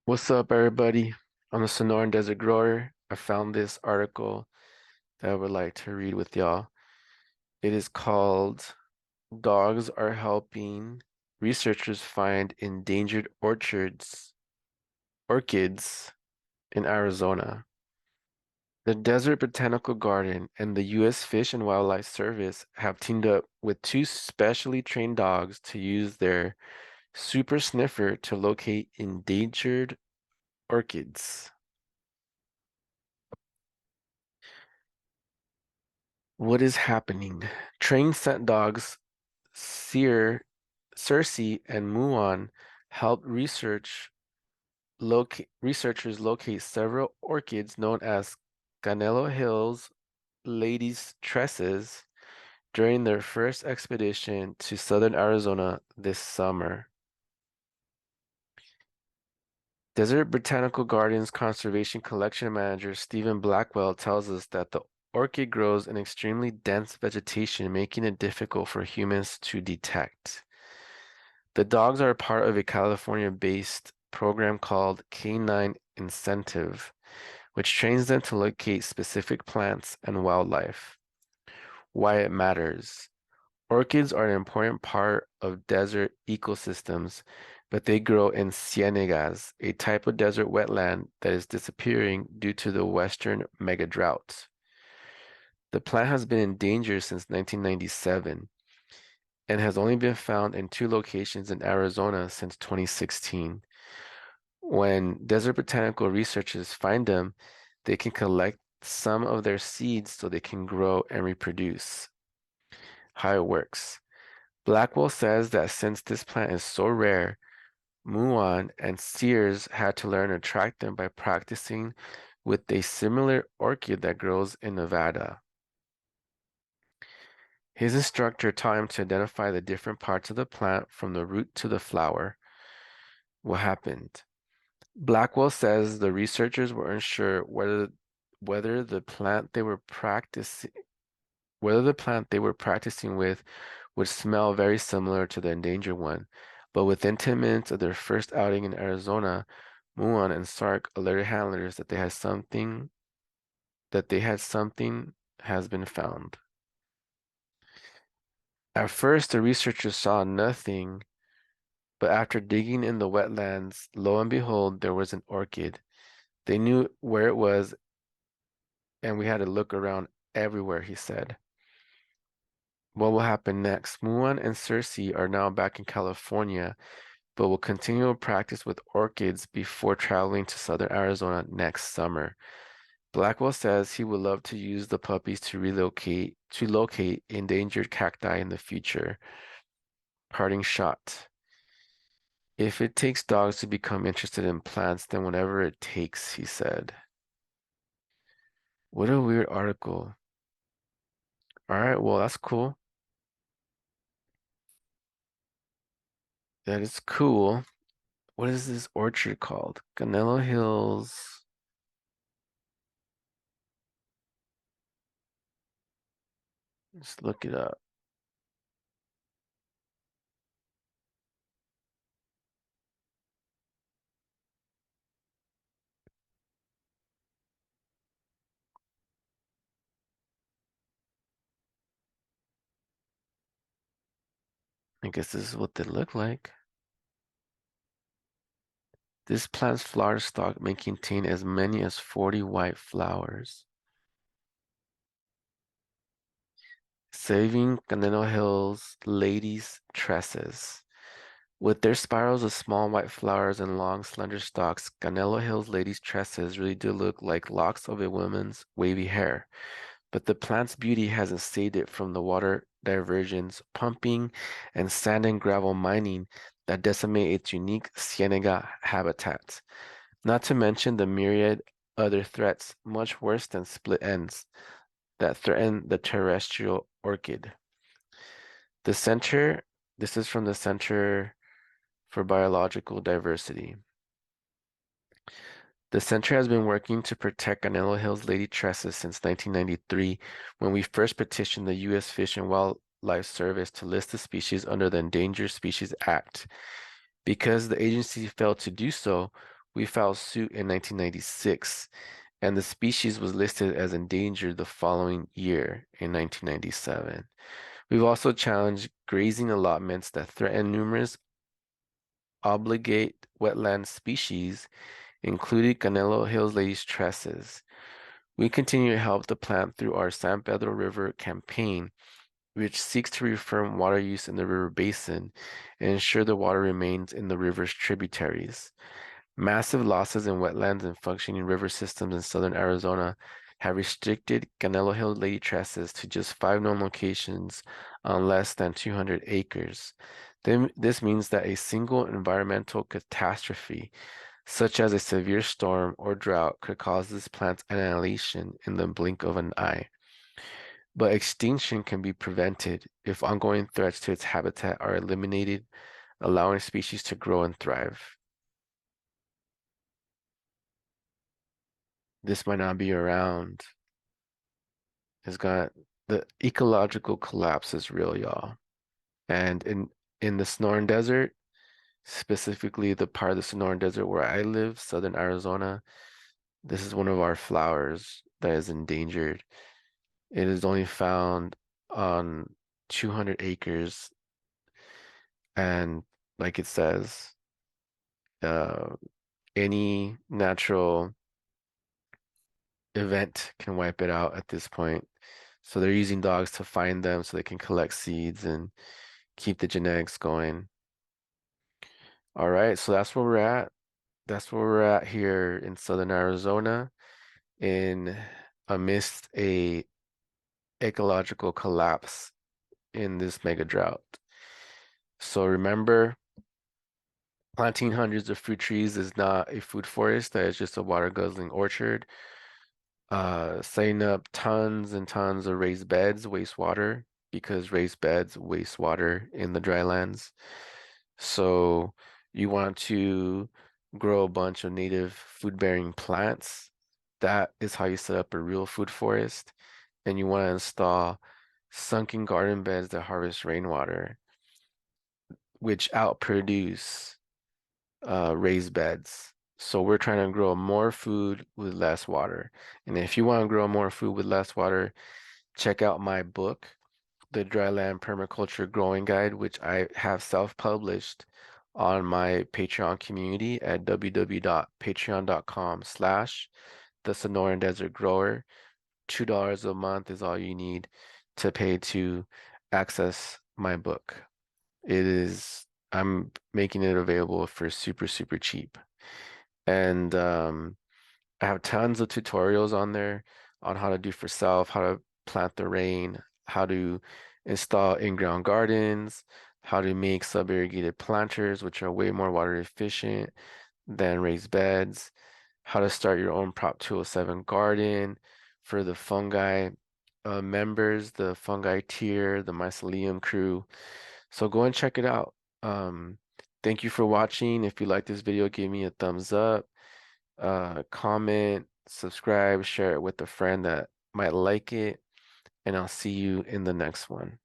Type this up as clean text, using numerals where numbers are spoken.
What's up, everybody? I'm the Sonoran Desert Grower. I found this article that I would like to read with y'all. It is called Dogs Are Helping Researchers Find Endangered Orchids in Arizona. The Desert Botanical Garden and the U.S. Fish and Wildlife Service have teamed up with two specially trained dogs to use their super sniffer to locate endangered orchids. What is happening? Trained scent dogs Circe and Muon helped researchers locate several orchids known as Canelo Hills ladies' tresses during their first expedition to southern Arizona this summer. Desert Botanical Gardens Conservation Collection Manager Stephen Blackwell tells us that the orchid grows in extremely dense vegetation, making it difficult for humans to detect. The dogs are part of a California-based program called Canine Incentive, which trains them to locate specific plants and wildlife. Why it matters. Orchids are an important part of desert ecosystems, but they grow in cienegas, a type of desert wetland that is disappearing due to the western mega drought. The plant has been endangered since 1997 and has only been found in two locations in Arizona since 2016. When desert botanical researchers find them, they can collect some of their seeds so they can grow and reproduce. How it works. Blackwell says that since this plant is so rare, Muon and Sears had to learn to track them by practicing with a similar orchid that grows in Nevada. His instructor taught him to identify the different parts of the plant from the root to the flower. What happened? Blackwell says the researchers were unsure whether the plant they were practicing with would smell very similar to the endangered one. But within 10 minutes of their first outing in Arizona, Muon and Sark alerted handlers that they had something has been found. At first, the researchers saw nothing, but after digging in the wetlands, lo and behold, there was an orchid. They knew where it was, and we had to look around everywhere, he said. What will happen next? Muon and Circe are now back in California, but will continue to practice with orchids before traveling to southern Arizona next summer. Blackwell says he would love to use the puppies to locate endangered cacti in the future. Parting shot. If it takes dogs to become interested in plants, then whatever it takes, he said. What a weird article. All right, well, that's cool. That is cool. What is this orchard called? Canelo Hills. Let's look it up. I guess this is what they look like. This plant's flower stalk may contain as many as 40 white flowers. Saving Canelo Hills ladies' tresses. With their spirals of small white flowers and long, slender stalks, Canelo Hills ladies' tresses really do look like locks of a woman's wavy hair. But the plant's beauty hasn't saved it from the water diversions, pumping, and sand and gravel mining that decimate its unique cienega habitat. Not to mention the myriad other threats, much worse than split ends, that threaten the terrestrial orchid. The center, this is from the Center for Biological Diversity. The center has been working to protect Canelo Hills lady tresses since 1993, when we first petitioned the U.S. Fish and Wildlife Service to list the species under the Endangered Species Act. Because the agency failed to do so, we filed suit in 1996, and the species was listed as endangered the following year in 1997. We've also challenged grazing allotments that threaten numerous obligate wetland species, including Canelo Hills lady's tresses. We continue to help the plant through our San Pedro River campaign, which seeks to reform water use in the river basin and ensure the water remains in the river's tributaries. Massive losses in wetlands and functioning river systems in southern Arizona have restricted Canelo Hill lady tresses to just 5 known locations on less than 200 acres. This means that a single environmental catastrophe, such as a severe storm or drought, could cause this plant's annihilation in the blink of an eye. But extinction can be prevented if ongoing threats to its habitat are eliminated, allowing species to grow and thrive. This might not be around. It's got the ecological collapse is real, y'all. And in the Sonoran Desert, specifically the part of the Sonoran Desert where I live, southern Arizona, this is one of our flowers that is endangered. It is only found on 200 acres, and like it says, uh, any natural event can wipe it out at this point. So they're using dogs to find them so they can collect seeds and keep the genetics going. All right, so that's where we're at. That's where we're at here in southern Arizona in amidst a ecological collapse in this mega drought. So remember, planting hundreds of fruit trees is not a food forest, that is just a water guzzling orchard. Setting up tons and tons of raised beds waste water because raised beds waste water in the drylands. So you want to grow a bunch of native food-bearing plants. That is how you set up a real food forest. And you want to install sunken garden beds that harvest rainwater, which outproduce raised beds. So we're trying to grow more food with less water. And if you want to grow more food with less water, check out my book, The Dryland Permaculture Growing Guide, which I have self-published on my Patreon community at www.patreon.com/The Sonoran Desert Grower. $2 a month is all you need to pay to access my book. I'm making it available for super, super cheap. And I have tons of tutorials on there on how to do for self, how to plant the rain, how to install in-ground gardens, how to make sub-irrigated planters, which are way more water efficient than raised beds, how to start your own Prop 207 garden for the fungi members, the fungi tier, the mycelium crew. So go and check it out. Thank you for watching. If you like this video, give me a thumbs up, comment, subscribe, share it with a friend that might like it, and I'll see you in the next one.